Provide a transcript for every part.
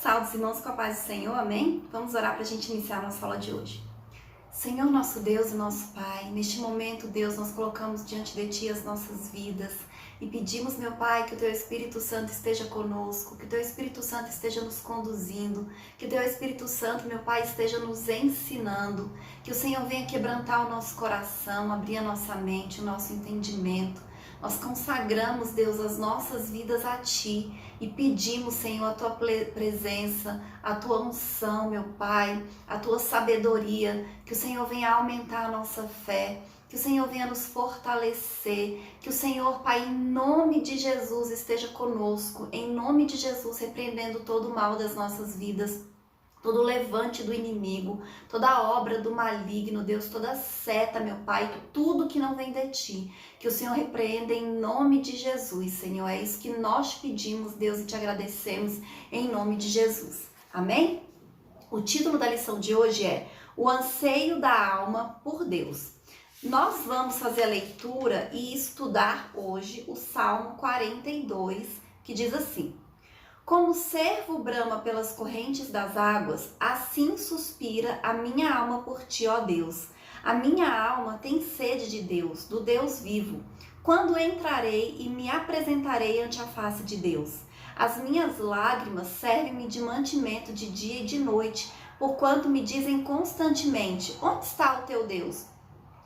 Salve os irmãos com a paz do Senhor, amém? Vamos orar para a gente iniciar a nossa aula de hoje. Senhor, nosso Deus e nosso Pai, neste momento, Deus, nós colocamos diante de Ti as nossas vidas e pedimos, meu Pai, que o Teu Espírito Santo esteja conosco, que o Teu Espírito Santo esteja nos conduzindo, que o Teu Espírito Santo, meu Pai, esteja nos ensinando, que o Senhor venha quebrantar o nosso coração, abrir a nossa mente, o nosso entendimento. Nós consagramos, Deus, as nossas vidas a Ti e pedimos, Senhor, a Tua presença, a Tua unção, meu Pai, a Tua sabedoria, que o Senhor venha aumentar a nossa fé, que o Senhor venha nos fortalecer, que o Senhor, Pai, em nome de Jesus esteja conosco, em nome de Jesus, repreendendo todo o mal das nossas vidas, todo o levante do inimigo, toda a obra do maligno, Deus, toda seta, meu Pai, tudo que não vem de Ti, que o Senhor repreenda em nome de Jesus, Senhor. É isso que nós pedimos, Deus, e te agradecemos em nome de Jesus. Amém? O título da lição de hoje é O Anseio da Alma por Deus. Nós vamos fazer a leitura e estudar hoje o Salmo 42, que diz assim: Como o cervo brama pelas correntes das águas, assim suspira a minha alma por Ti, ó Deus. A minha alma tem sede de Deus, do Deus vivo. Quando entrarei e me apresentarei ante a face de Deus? As minhas lágrimas servem-me de mantimento de dia e de noite, porquanto me dizem constantemente: onde está o teu Deus?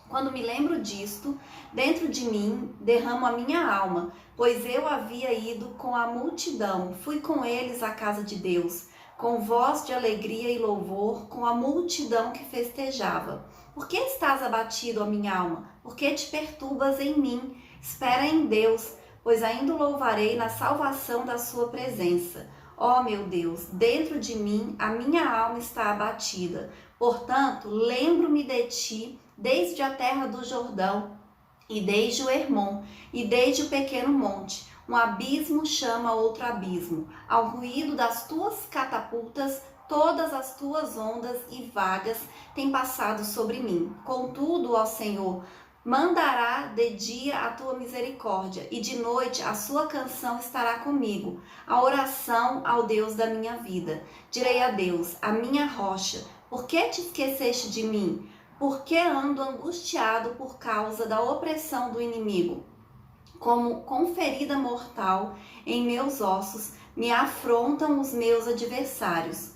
Quando me lembro disto, dentro de mim derramo a minha alma, pois eu havia ido com a multidão, fui com eles à casa de Deus, com voz de alegria e louvor, com a multidão que festejava. Por que estás abatido, ó minha alma? Por que te perturbas em mim? Espera em Deus, pois ainda o louvarei na salvação da sua presença. Ó meu Deus, dentro de mim a minha alma está abatida. Portanto, lembro-me de Ti desde a terra do Jordão, e desde o Hermon, e desde o pequeno monte. Um abismo chama outro abismo. Ao ruído das Tuas catapultas, todas as Tuas ondas e vagas têm passado sobre mim. Contudo, ó Senhor, mandará de dia a Tua misericórdia, e de noite a Sua canção estará comigo, a oração ao Deus da minha vida. Direi a Deus, a minha rocha: por que te esqueceste de mim? Por que ando angustiado por causa da opressão do inimigo? Como com ferida mortal em meus ossos, me afrontam os meus adversários.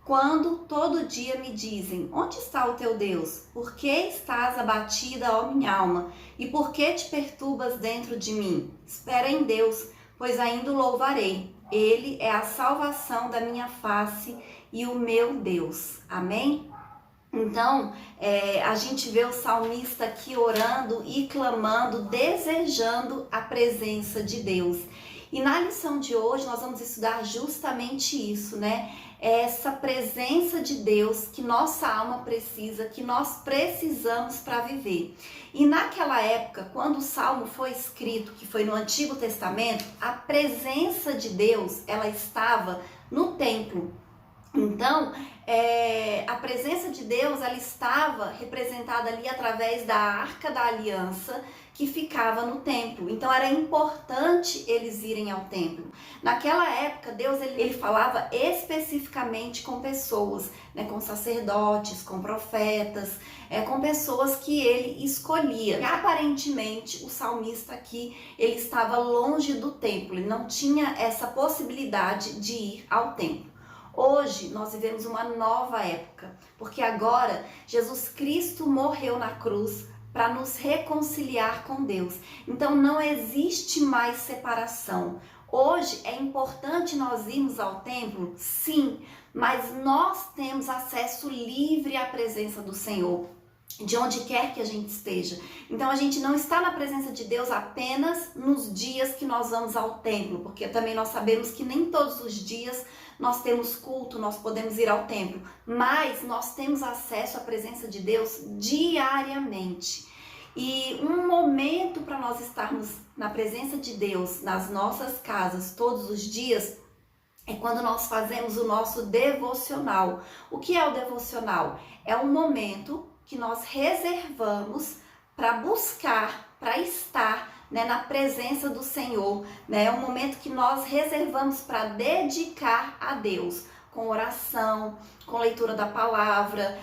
Quando todo dia me dizem: onde está o teu Deus? Por que estás abatida, ó minha alma? E por que te perturbas dentro de mim? Espera em Deus, pois ainda o louvarei. Ele é a salvação da minha face e o meu Deus. Amém? Então, a gente vê o salmista aqui orando e clamando, desejando a presença de Deus. E na lição de hoje nós vamos estudar justamente isso, né? Essa presença de Deus que nossa alma precisa, que nós precisamos para viver. E naquela época, quando o Salmo foi escrito, que foi no Antigo Testamento, a presença de Deus, ela estava no templo. Então, a presença de Deus, ela estava representada ali através da Arca da Aliança, que ficava no templo. Então, era importante eles irem ao templo. Naquela época, Deus ele falava especificamente com pessoas, né, com sacerdotes, com profetas, com pessoas que ele escolhia. E, aparentemente, o salmista aqui, ele estava longe do templo, ele não tinha essa possibilidade de ir ao templo. Hoje nós vivemos uma nova época, porque agora Jesus Cristo morreu na cruz para nos reconciliar com Deus. Então não existe mais separação. Hoje é importante nós irmos ao templo, sim, mas nós temos acesso livre à presença do Senhor, de onde quer que a gente esteja. Então a gente não está na presença de Deus apenas nos dias que nós vamos ao templo, porque também nós sabemos que nem todos os dias nós temos culto, nós podemos ir ao templo, mas nós temos acesso à presença de Deus diariamente. E um momento para nós estarmos na presença de Deus, nas nossas casas, todos os dias, é quando nós fazemos o nosso devocional. O que é o devocional? É um momento que nós reservamos para buscar, para estar, né, na presença do Senhor, né? É um momento que nós reservamos para dedicar a Deus, com oração, com leitura da palavra,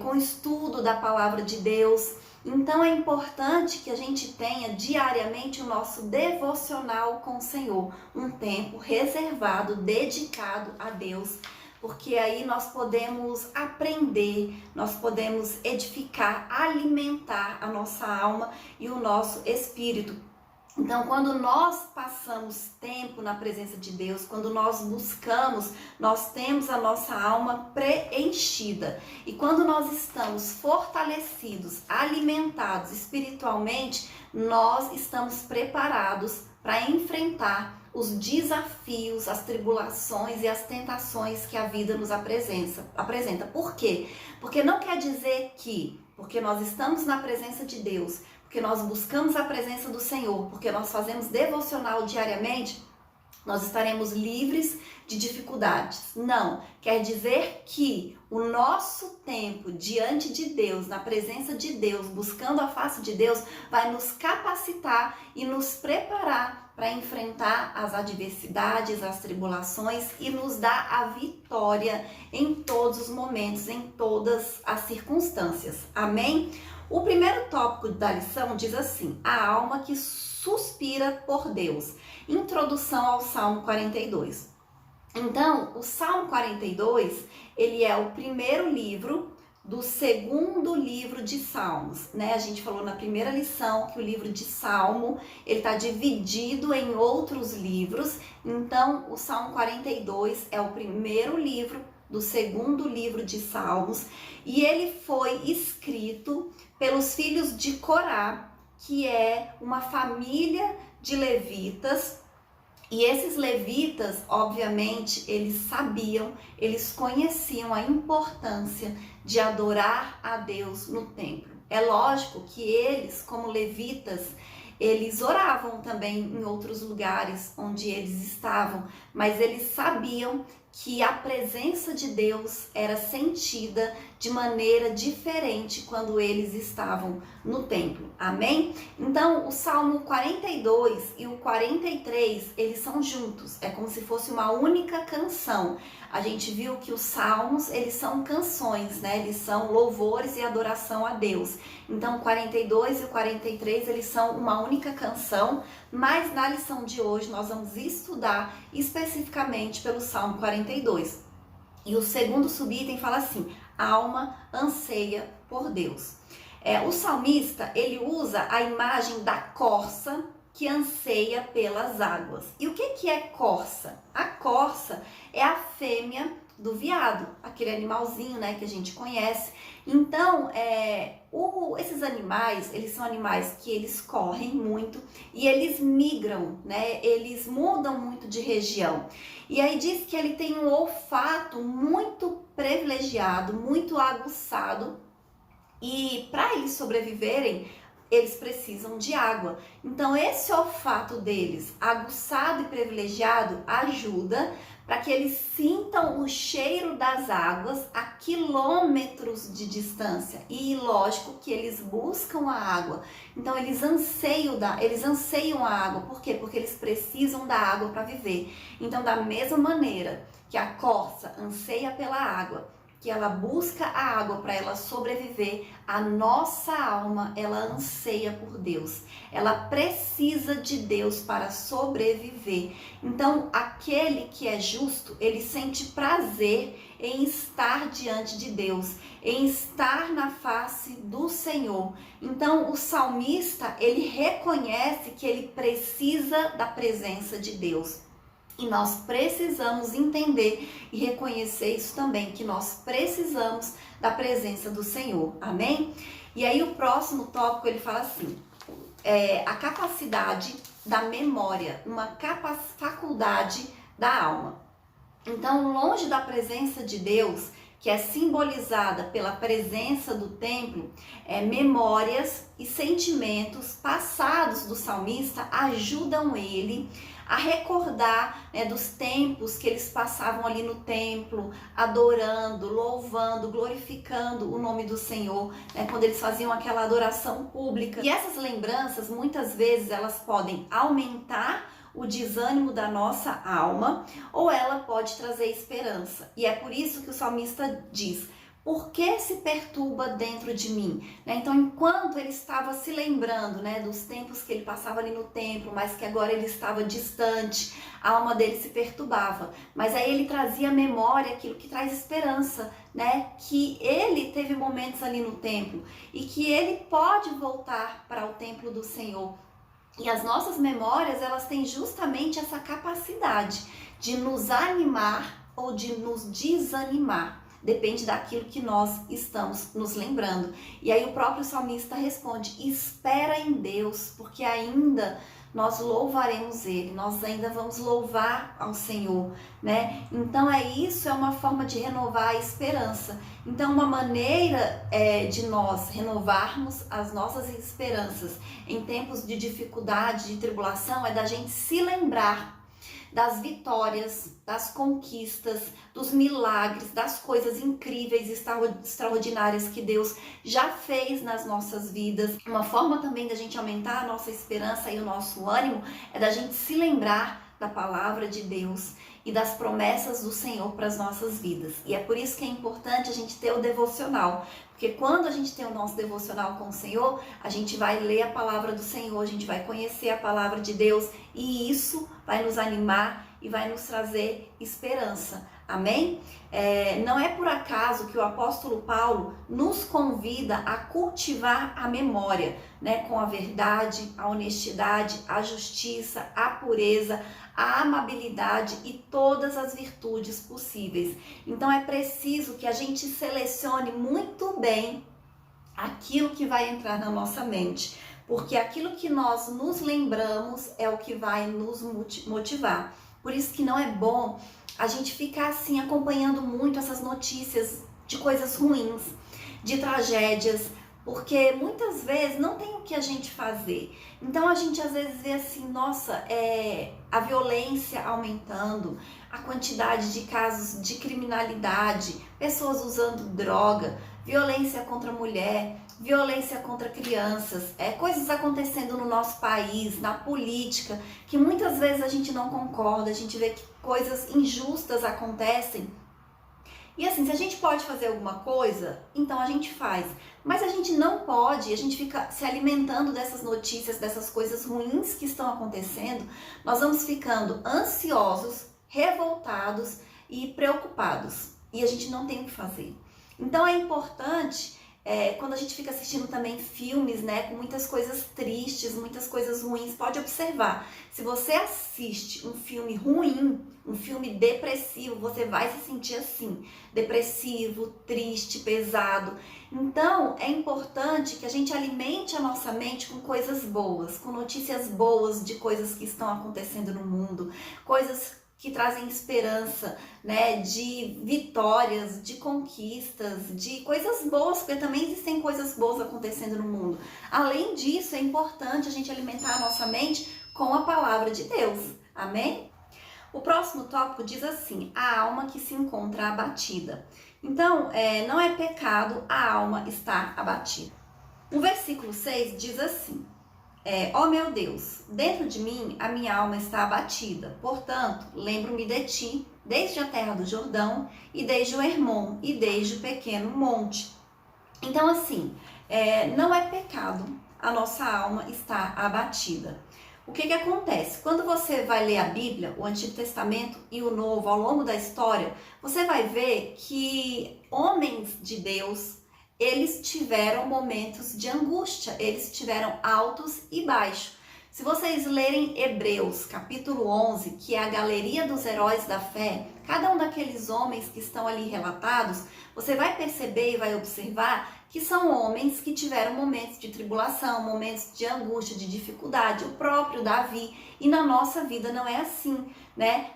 com estudo da palavra de Deus. Então é importante que a gente tenha diariamente o nosso devocional com o Senhor, um tempo reservado, dedicado a Deus, porque aí nós podemos aprender, nós podemos edificar, alimentar a nossa alma e o nosso espírito. Então, quando nós passamos tempo na presença de Deus, quando nós buscamos, nós temos a nossa alma preenchida. E quando nós estamos fortalecidos, alimentados espiritualmente, nós estamos preparados para enfrentar os desafios, as tribulações e as tentações que a vida nos apresenta. Por quê? Porque não quer dizer que, porque nós estamos na presença de Deus, porque nós buscamos a presença do Senhor, porque nós fazemos devocional diariamente, nós estaremos livres de dificuldades. Não, quer dizer que o nosso tempo diante de Deus, na presença de Deus, buscando a face de Deus, vai nos capacitar e nos preparar para enfrentar as adversidades, as tribulações e nos dar a vitória em todos os momentos, em todas as circunstâncias. Amém? O primeiro tópico da lição diz assim: a alma que suspira por Deus. Introdução ao Salmo 42. Então, o Salmo 42, ele é o primeiro livro do segundo livro de Salmos, né? A gente falou na primeira lição que o livro de Salmo, ele está dividido em outros livros. Então, o Salmo 42 é o primeiro livro do segundo livro de Salmos, e ele foi escrito pelos filhos de Corá, que é uma família de levitas. E esses levitas, obviamente, eles sabiam, eles conheciam a importância de adorar a Deus no templo. É lógico que eles, como levitas, eles oravam também em outros lugares onde eles estavam, mas eles sabiam que a presença de Deus era sentida de maneira diferente quando eles estavam no templo. Amém? Então, o Salmo 42 e o 43, eles são juntos. É como se fosse uma única canção. A gente viu que os salmos, eles são canções, né? Eles são louvores e adoração a Deus. Então, o 42 e o 43, eles são uma única canção, mas na lição de hoje nós vamos estudar especificamente pelo Salmo 42. E o segundo subitem fala assim: a alma anseia por Deus. O salmista, ele usa a imagem da corça que anseia pelas águas. E o que é corça? A corça é a fêmea do veado, aquele animalzinho, né, que a gente conhece. Então, esses animais, eles são animais que eles correm muito e eles migram, né, eles mudam muito de região. E aí diz que ele tem um olfato muito privilegiado, muito aguçado, e para eles sobreviverem, eles precisam de água. Então, esse olfato deles, aguçado e privilegiado, ajuda para que eles sintam o cheiro das águas a quilômetros de distância. E lógico que eles buscam a água. Então, eles anseiam a água. Por quê? Porque eles precisam da água para viver. Então, da mesma maneira que a corça anseia pela água, que ela busca a água para ela sobreviver, a nossa alma, ela anseia por Deus. Ela precisa de Deus para sobreviver. Então, aquele que é justo, ele sente prazer em estar diante de Deus, em estar na face do Senhor. Então, o salmista, ele reconhece que ele precisa da presença de Deus. E nós precisamos entender e reconhecer isso também, que nós precisamos da presença do Senhor. Amém? E aí o próximo tópico, ele fala assim, a capacidade da memória, uma faculdade da alma. Então, longe da presença de Deus, que é simbolizada pela presença do templo, memórias e sentimentos passados do salmista ajudam ele a recordar, né, dos tempos que eles passavam ali no templo, adorando, louvando, glorificando o nome do Senhor, né, quando eles faziam aquela adoração pública. E essas lembranças, muitas vezes, elas podem aumentar o desânimo da nossa alma, ou ela pode trazer esperança. E é por isso que o salmista diz: por que se perturba dentro de mim? Então, enquanto ele estava se lembrando, dos tempos que ele passava ali no templo, mas que agora ele estava distante, a alma dele se perturbava. Mas aí ele trazia à memória aquilo que traz esperança, que ele teve momentos ali no templo e que ele pode voltar para o templo do Senhor. E as nossas memórias, elas têm justamente essa capacidade de nos animar ou de nos desanimar. Depende daquilo que nós estamos nos lembrando. E aí o próprio salmista responde: espera em Deus, porque ainda nós louvaremos Ele, nós ainda vamos louvar ao Senhor, Então é uma forma de renovar a esperança. Então uma maneira de nós renovarmos as nossas esperanças em tempos de dificuldade, de tribulação, é da gente se lembrar das vitórias, das conquistas, dos milagres, das coisas incríveis, extraordinárias que Deus já fez nas nossas vidas. Uma forma também da gente aumentar a nossa esperança e o nosso ânimo é da gente se lembrar da palavra de Deus e das promessas do Senhor para as nossas vidas. E é por isso que é importante a gente ter o devocional, porque quando a gente tem o nosso devocional com o Senhor, a gente vai ler a palavra do Senhor, a gente vai conhecer a palavra de Deus, e isso vai nos animar e vai nos trazer esperança. Amém? Não é por acaso que o apóstolo Paulo nos convida a cultivar a memória, com a verdade, a honestidade, a justiça, a pureza, a amabilidade e todas as virtudes possíveis. Então é preciso que a gente selecione muito bem aquilo que vai entrar na nossa mente, porque aquilo que nós nos lembramos é o que vai nos motivar. Por isso que não é bom a gente ficar assim acompanhando muito essas notícias de coisas ruins, de tragédias, porque muitas vezes não tem o que a gente fazer. Então a gente às vezes vê assim, nossa, a violência aumentando, a quantidade de casos de criminalidade, pessoas usando droga, violência contra a mulher, violência contra crianças, coisas acontecendo no nosso país, na política, que muitas vezes a gente não concorda, a gente vê que coisas injustas acontecem. E assim, se a gente pode fazer alguma coisa, então a gente faz. Mas a gente não pode, a gente fica se alimentando dessas notícias, dessas coisas ruins que estão acontecendo, nós vamos ficando ansiosos, revoltados e preocupados. E a gente não tem o que fazer. Então é importante, quando a gente fica assistindo também filmes, com muitas coisas tristes, muitas coisas ruins, pode observar. Se você assiste um filme ruim, um filme depressivo, você vai se sentir assim, depressivo, triste, pesado. Então é importante que a gente alimente a nossa mente com coisas boas, com notícias boas de coisas que estão acontecendo no mundo, coisas que trazem esperança, de vitórias, de conquistas, de coisas boas, porque também existem coisas boas acontecendo no mundo. Além disso, é importante a gente alimentar a nossa mente com a palavra de Deus. Amém? O próximo tópico diz assim: a alma que se encontra abatida. Então, não é pecado a alma estar abatida. O versículo 6 diz assim: ó meu Deus, dentro de mim a minha alma está abatida, portanto, lembro-me de ti, desde a terra do Jordão, e desde o Hermon, e desde o pequeno monte. Então assim, não é pecado a nossa alma estar abatida. O que acontece? Quando você vai ler a Bíblia, o Antigo Testamento e o Novo, ao longo da história, você vai ver que homens de Deus, eles tiveram momentos de angústia, eles tiveram altos e baixos. Se vocês lerem Hebreus, capítulo 11, que é a galeria dos heróis da fé, cada um daqueles homens que estão ali relatados, você vai perceber e vai observar que são homens que tiveram momentos de tribulação, momentos de angústia, de dificuldade, o próprio Davi. E na nossa vida não é assim,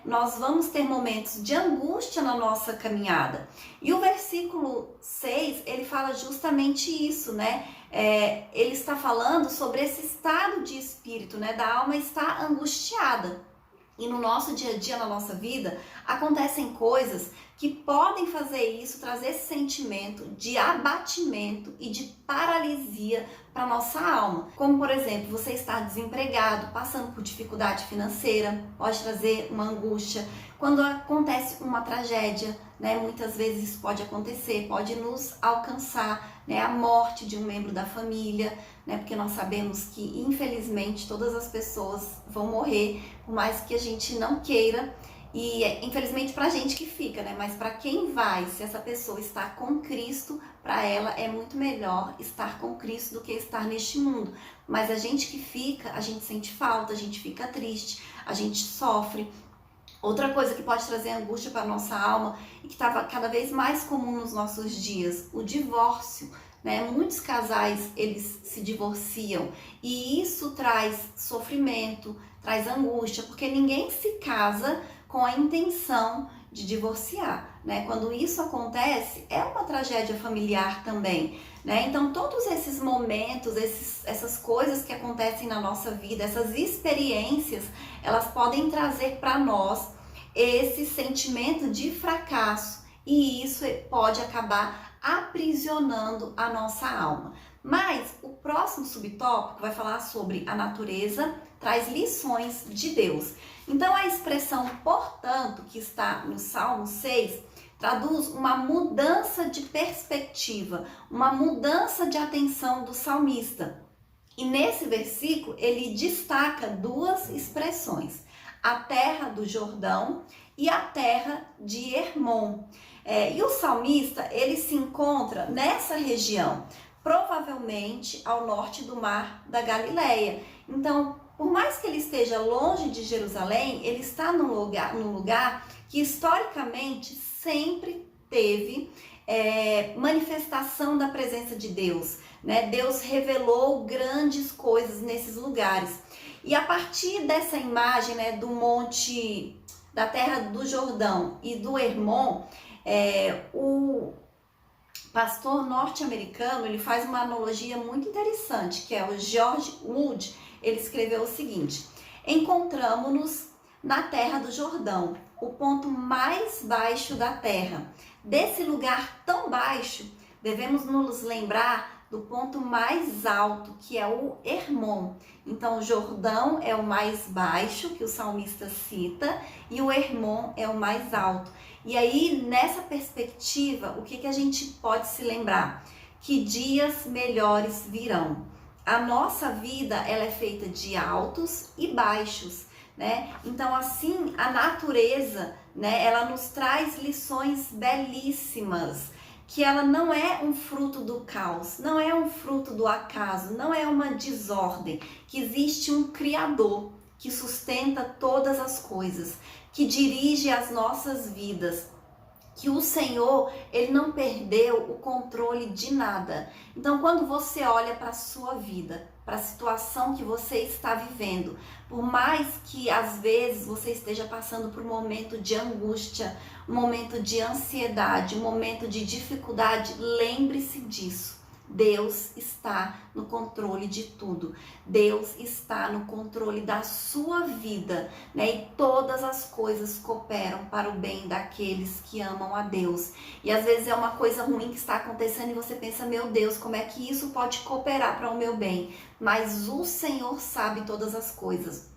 Nós vamos ter momentos de angústia na nossa caminhada. E o versículo 6, ele fala justamente isso, Ele está falando sobre esse estado de espírito, da alma estar angustiada. E no nosso dia a dia, na nossa vida, acontecem coisas que podem fazer isso, trazer esse sentimento de abatimento e de paralisia para nossa alma. Como, por exemplo, você estar desempregado, passando por dificuldade financeira, pode trazer uma angústia. Quando acontece uma tragédia, né, muitas vezes isso pode acontecer, pode nos alcançar, né, a morte de um membro da família, né, porque nós sabemos que, infelizmente, todas as pessoas vão morrer, por mais que a gente não queira. E infelizmente pra gente que fica, né? Mas para quem vai, se essa pessoa está com Cristo, para ela é muito melhor estar com Cristo do que estar neste mundo. Mas a gente que fica, a gente sente falta, a gente fica triste, a gente sofre. Outra coisa que pode trazer angústia para nossa alma e que estava cada vez mais comum nos nossos dias, o divórcio. Né? Muitos casais, eles se divorciam e isso traz sofrimento, traz angústia, porque ninguém se casa com a intenção de divorciar, né? Quando isso acontece, é uma tragédia familiar também, né? Então, todos esses momentos, essas coisas que acontecem na nossa vida, essas experiências, elas podem trazer para nós esse sentimento de fracasso e isso pode acabar aprisionando a nossa alma. Mas o próximo subtópico vai falar sobre a natureza, traz lições de Deus. Então a expressão portanto, que está no Salmo 6, traduz uma mudança de perspectiva, uma mudança de atenção do salmista. E nesse versículo ele destaca duas expressões, a terra do Jordão e a terra de Hermon. E o salmista, ele se encontra nessa região, provavelmente ao norte do mar da Galileia. Então, por mais que ele esteja longe de Jerusalém, ele está num lugar que historicamente sempre teve manifestação da presença de Deus, né? Deus revelou grandes coisas nesses lugares. E a partir dessa imagem, né, do monte, da terra do Jordão e do Hermon, o pastor norte-americano, ele faz uma analogia muito interessante, que é o George Wood. Ele escreveu o seguinte: encontramo-nos na terra do Jordão, o ponto mais baixo da terra. Desse lugar tão baixo, devemos nos lembrar do ponto mais alto, que é o Hermon. Então, o Jordão é o mais baixo, que o salmista cita, e o Hermon é o mais alto. E aí, nessa perspectiva, o que a gente pode se lembrar? Que dias melhores virão. A nossa vida, ela é feita de altos e baixos, né? Então, assim, a natureza, né, ela nos traz lições belíssimas, que ela não é um fruto do caos, não é um fruto do acaso, não é uma desordem, que existe um Criador que sustenta todas as coisas, que dirige as nossas vidas, que o Senhor, ele não perdeu o controle de nada. Então, quando você olha para a sua vida, para a situação que você está vivendo, por mais que às vezes você esteja passando por um momento de angústia, um momento de ansiedade, um momento de dificuldade, lembre-se disso. Deus está no controle de tudo. Deus está no controle da sua vida, né? E todas as coisas cooperam para o bem daqueles que amam a Deus. E às vezes é uma coisa ruim que está acontecendo e você pensa, meu Deus, como é que isso pode cooperar para o meu bem? Mas o Senhor sabe todas as coisas.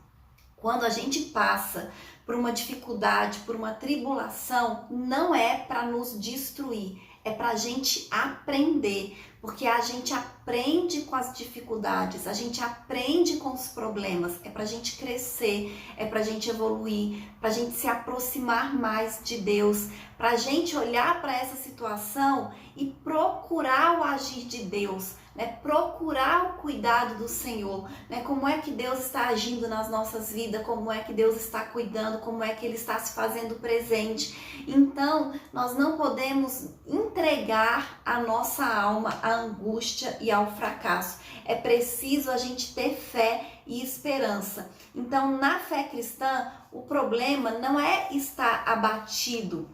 Quando a gente passa por uma dificuldade, por uma tribulação, não é para nos destruir, é para a gente aprender, porque a gente aprende com as dificuldades, a gente aprende com os problemas, é para a gente crescer, é para a gente evoluir, para a gente se aproximar mais de Deus, para a gente olhar para essa situação e procurar o agir de Deus, né? Procurar o cuidado do Senhor, né? Como é que Deus está agindo nas nossas vidas, como é que Deus está cuidando, como é que Ele está se fazendo presente. Então, nós não podemos entregar a nossa alma à angústia e ao fracasso. É preciso a gente ter fé e esperança. Então, na fé cristã, o problema não é estar abatido,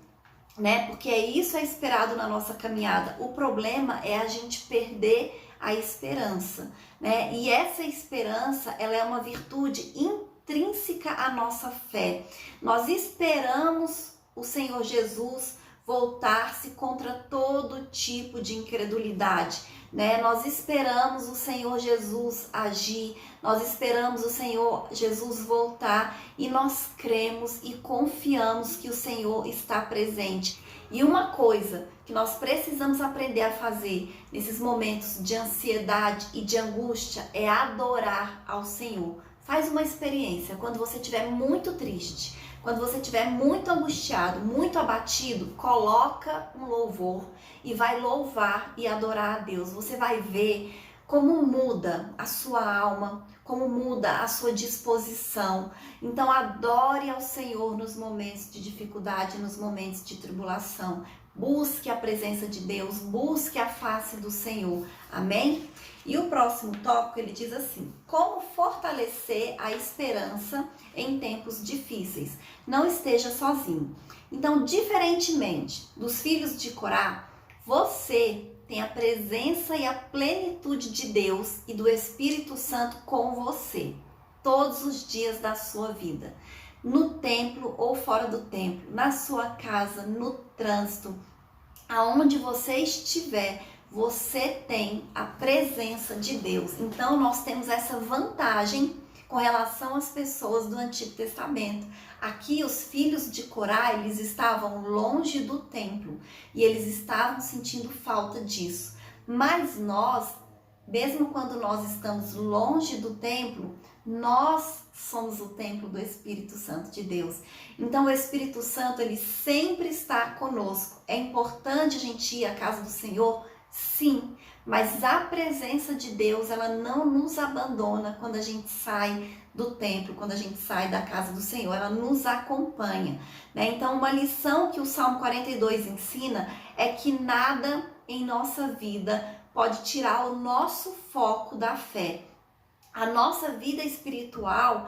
né? Porque isso é esperado na nossa caminhada. O problema é a gente perder a esperança, né? E essa esperança, ela é uma virtude intrínseca à nossa fé. Nós esperamos o Senhor Jesus voltar-se contra todo tipo de incredulidade, né? Nós esperamos o Senhor Jesus agir, nós esperamos o Senhor Jesus voltar e nós cremos e confiamos que o Senhor está presente. E uma coisa que nós precisamos aprender a fazer nesses momentos de ansiedade e de angústia é adorar ao Senhor. Faz uma experiência quando você estiver muito triste, quando você estiver muito angustiado, muito abatido, coloca um louvor e vai louvar e adorar a Deus. Você vai ver como muda a sua alma, como muda a sua disposição. Então adore ao Senhor nos momentos de dificuldade, nos momentos de tribulação. Busque a presença de Deus, busque a face do Senhor. Amém? E o próximo tópico, ele diz assim: como fortalecer a esperança em tempos difíceis? Não esteja sozinho. Então, diferentemente dos filhos de Corá, você tem a presença e a plenitude de Deus e do Espírito Santo com você, todos os dias da sua vida. No templo ou fora do templo, na sua casa, no trânsito, aonde você estiver, você tem a presença de Deus. Então nós temos essa vantagem com relação às pessoas do Antigo Testamento. Aqui os filhos de Corá, eles estavam longe do templo e eles estavam sentindo falta disso. Mas nós, mesmo quando nós estamos longe do templo, nós somos o templo do Espírito Santo de Deus. Então o Espírito Santo, ele sempre está conosco. É importante a gente ir à casa do Senhor? Sim, mas a presença de Deus, ela não nos abandona quando a gente sai do templo, quando a gente sai da casa do Senhor, ela nos acompanha, né? Então uma lição que o Salmo 42 ensina é que nada em nossa vida pode tirar o nosso foco da fé. A nossa vida espiritual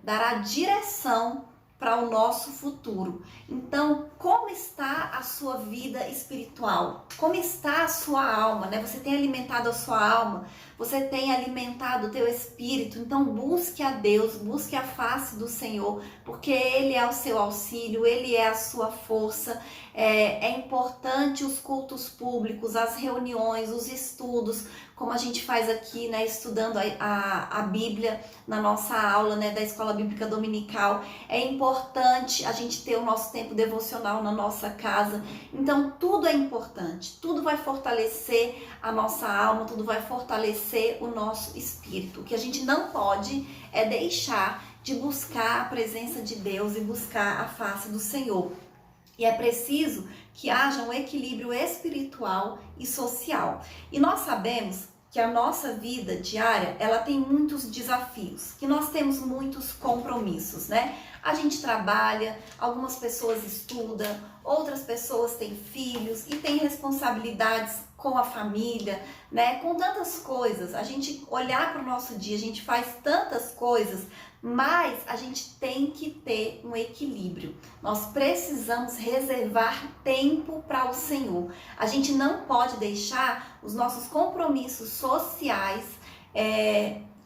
dará direção para o nosso futuro. Então, como está a sua vida espiritual? Como está a sua alma, né? Você tem alimentado a sua alma? Você tem alimentado o teu espírito? Então, busque a Deus, busque a face do Senhor, porque Ele é o seu auxílio, Ele é a sua força. É importante os cultos públicos, as reuniões, os estudos, como a gente faz aqui, né, estudando a Bíblia na nossa aula, né, da Escola Bíblica Dominical. É importante a gente ter o nosso tempo devocional na nossa casa. Então, tudo é importante, tudo vai fortalecer a nossa alma, tudo vai fortalecer o nosso espírito. O que a gente não pode é deixar de buscar a presença de Deus e buscar a face do Senhor. E é preciso que haja um equilíbrio espiritual e social. E nós sabemos que a nossa vida diária, ela tem muitos desafios, que nós temos muitos compromissos, né? A gente trabalha, algumas pessoas estudam, outras pessoas têm filhos e têm responsabilidades com a família, né? Com tantas coisas, a gente olhar para o nosso dia, a gente faz tantas coisas, mas a gente tem que ter um equilíbrio. Nós precisamos reservar tempo para o Senhor. A gente não pode deixar os nossos compromissos sociais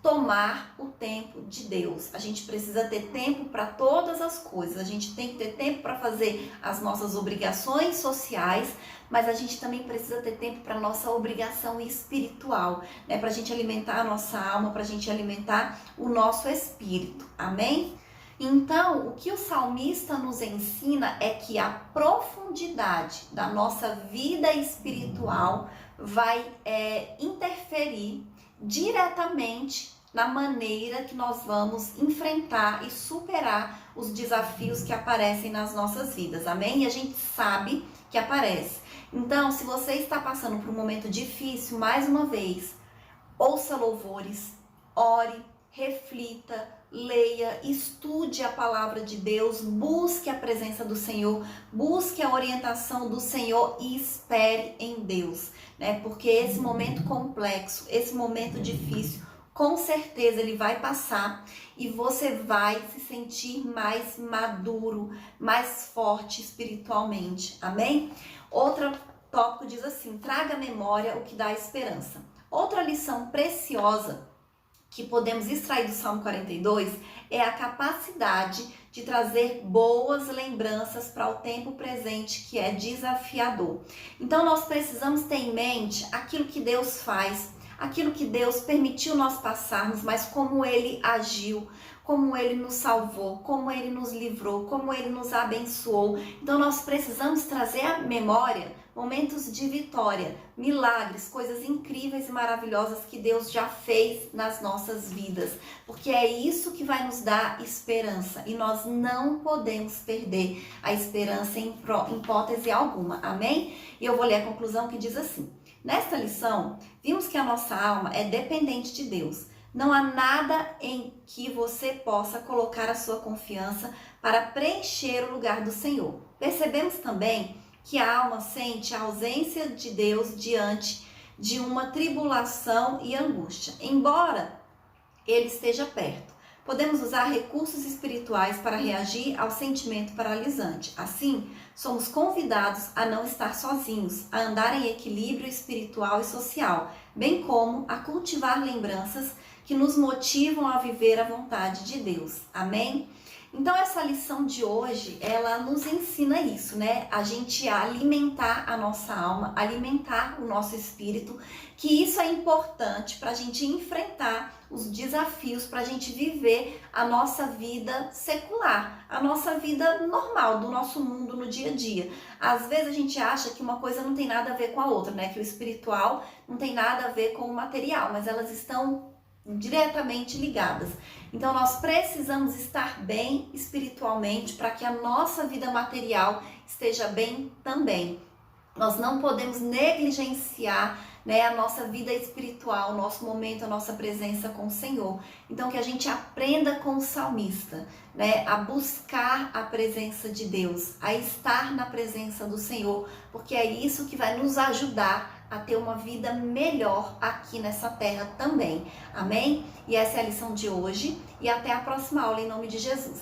tomar o tempo de Deus. A gente precisa ter tempo para todas as coisas. A gente tem que ter tempo para fazer as nossas obrigações sociais, mas a gente também precisa ter tempo para a nossa obrigação espiritual, né? Para a gente alimentar a nossa alma, para a gente alimentar o nosso espírito. Amém? Então, o que o salmista nos ensina é que a profundidade da nossa vida espiritual vai interferir diretamente na maneira que nós vamos enfrentar e superar os desafios que aparecem nas nossas vidas, amém? E a gente sabe que aparece. Então, se você está passando por um momento difícil, mais uma vez, ouça louvores, ore, reflita, leia, estude a palavra de Deus, busque a presença do Senhor, busque a orientação do Senhor e espere em Deus, né? Porque esse momento complexo, esse momento difícil, com certeza ele vai passar e você vai se sentir mais maduro, mais forte espiritualmente, amém? Outro tópico diz assim: traga à memória o que dá esperança. Outra lição preciosa que podemos extrair do Salmo 42 é a capacidade de trazer boas lembranças para o tempo presente, que é desafiador. Então nós precisamos ter em mente aquilo que Deus faz, aquilo que Deus permitiu nós passarmos, mas como Ele agiu, como Ele nos salvou, como Ele nos livrou, como Ele nos abençoou. Então nós precisamos trazer à memória momentos de vitória, milagres, coisas incríveis e maravilhosas que Deus já fez nas nossas vidas, porque é isso que vai nos dar esperança e nós não podemos perder a esperança em hipótese alguma, amém? E eu vou ler a conclusão que diz assim: nesta lição, vimos que a nossa alma é dependente de Deus. Não há nada em que você possa colocar a sua confiança para preencher o lugar do Senhor. Percebemos também que a alma sente a ausência de Deus diante de uma tribulação e angústia. Embora Ele esteja perto, podemos usar recursos espirituais para reagir ao sentimento paralisante. Assim, somos convidados a não estar sozinhos, a andar em equilíbrio espiritual e social, bem como a cultivar lembranças que nos motivam a viver a vontade de Deus. Amém? Então essa lição de hoje, ela nos ensina isso, né? A gente alimentar a nossa alma, alimentar o nosso espírito, que isso é importante para a gente enfrentar os desafios, para a gente viver a nossa vida secular, a nossa vida normal, do nosso mundo no dia a dia. Às vezes a gente acha que uma coisa não tem nada a ver com a outra, né? Que o espiritual não tem nada a ver com o material, mas elas estão diretamente ligadas. Então nós precisamos estar bem espiritualmente para que a nossa vida material esteja bem também. Nós não podemos negligenciar, né, a nossa vida espiritual, o nosso momento, a nossa presença com o Senhor. Então que a gente aprenda com o salmista, né, a buscar a presença de Deus, a estar na presença do Senhor, porque é isso que vai nos ajudar a ter uma vida melhor aqui nessa terra também. Amém? E essa é a lição de hoje e até a próxima aula em nome de Jesus.